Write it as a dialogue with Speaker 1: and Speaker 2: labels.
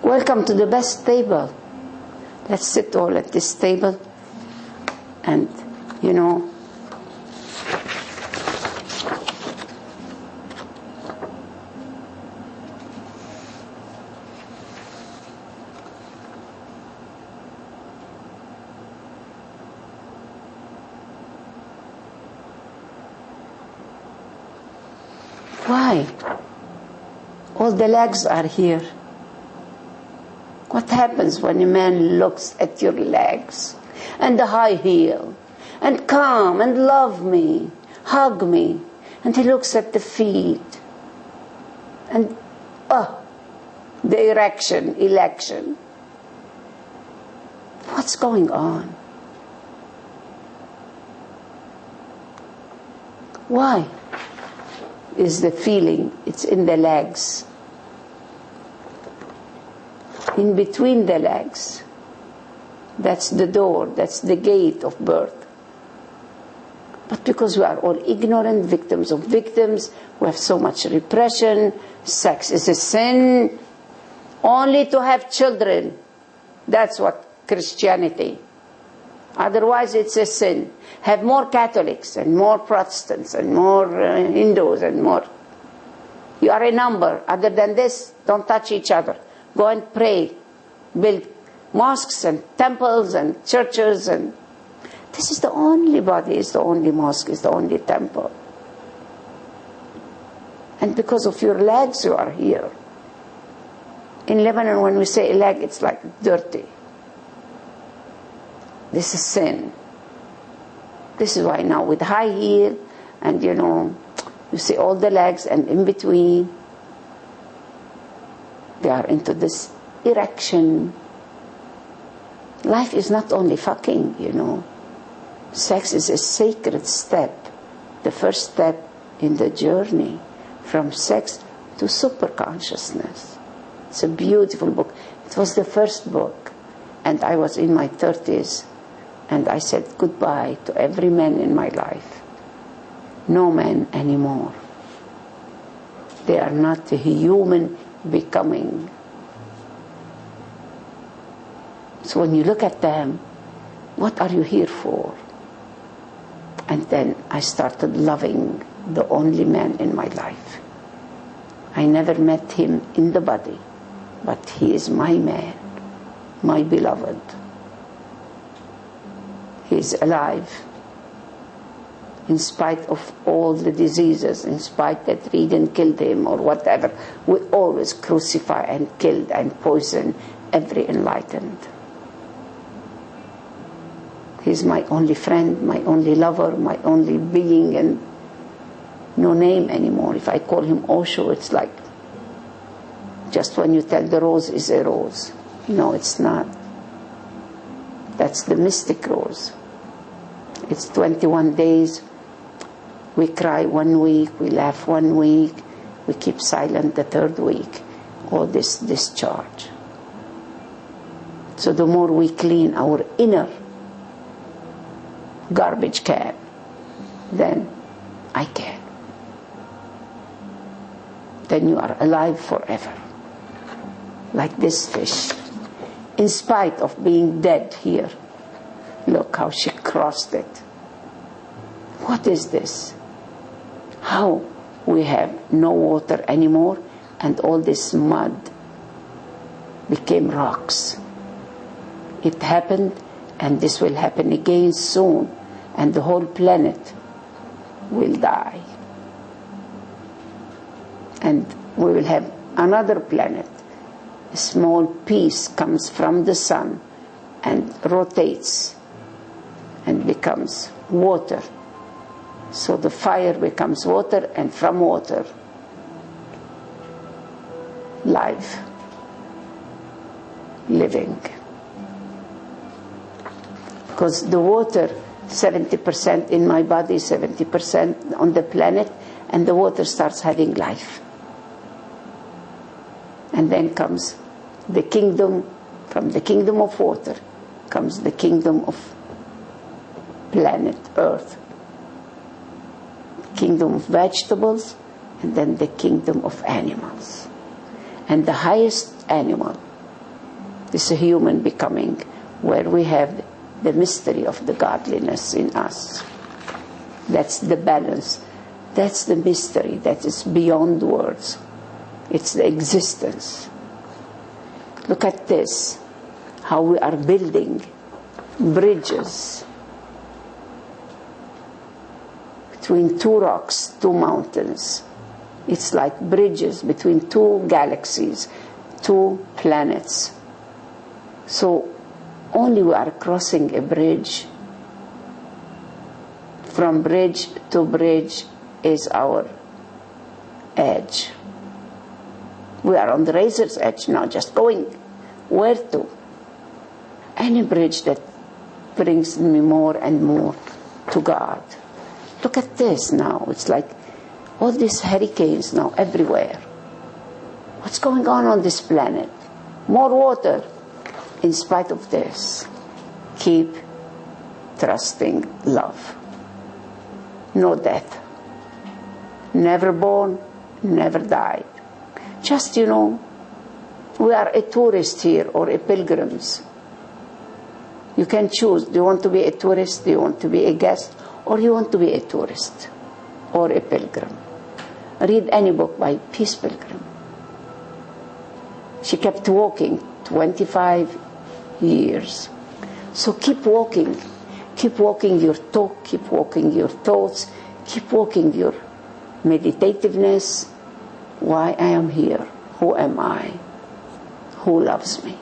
Speaker 1: Welcome to the best table. Let's sit all at this table and, you know, why? All the legs are here. What happens when a man looks at your legs and the high heel and come and love me, hug me, and he looks at the feet and the election. What's going on? Why is the feeling? It's in the legs. In between the legs. That's the door, that's the gate of birth. But because we are all ignorant, victims of victims, we have so much repression, sex is a sin, only to have children. That's what Christianity. Otherwise it's a sin. Have more Catholics and more Protestants and more Hindus and more. You are a number. Other than this, don't touch each other. Go and pray, build mosques and temples and churches, and this is the only body, is the only mosque, is the only temple. And because of your legs you are here. In Lebanon when we say a leg, it's like dirty. This is sin. This is why now with high heel and you see all the legs and in between, they are into this erection. Life is not only fucking, Sex is a sacred step. The first step in the journey from sex to superconsciousness. It's a beautiful book. It was the first book. And I was in my 30s. And I said goodbye to every man in my life. No man anymore. They are not a human becoming. So when you look at them, what are you here for? And then I started loving the only man in my life. I never met him in the body, but he is my man, my beloved. He is alive. In spite of all the diseases, in spite that Reagan killed him or whatever, we always crucify and kill and poison every enlightened. He's my only friend, my only lover, my only being, and no name anymore. If I call him Osho, it's like just when you tell the rose is a rose. No, it's not. That's the mystic rose. It's 21 days. We cry 1 week, we laugh 1 week, we keep silent the 3rd week. All this discharge. So the more we clean our inner garbage can, then I can. Then you are alive forever. Like this fish. In spite of being dead here. Look how she crossed it. What is this? How we have no water anymore and all this mud became rocks. It happened and this will happen again soon and the whole planet will die. And we will have another planet. A small piece comes from the sun and rotates and becomes water. So the fire becomes water, and from water, life, living. Because the water, 70% in my body, 70% on the planet, and the water starts having life. And then comes the kingdom, from the kingdom of water comes the kingdom of planet Earth. Kingdom of vegetables, and then the kingdom of animals. And the highest animal this human becoming, where we have the mystery of the godliness in us. That's the balance. That's the mystery that is beyond words. It's the existence. Look at this, how we are building bridges between two rocks, two mountains. It's like bridges between two galaxies, two planets. So only we are crossing a bridge. From bridge to bridge is our edge. We are on the razor's edge now, just going. Where to? Any bridge that brings me more and more to God. Look at this now. It's like all these hurricanes now everywhere. What's going on this planet? More water. In spite of this, keep trusting love. No death. Never born, never died. Just, we are a tourist here or a pilgrims. You can choose. Do you want to be a tourist? Do you want to be a guest? Or you want to be a tourist or a pilgrim? Read any book by Peace Pilgrim. She kept walking 25 years. So keep walking. Keep walking your talk. Keep walking your thoughts. Keep walking your meditativeness. Why I am here? Who am I? Who loves me?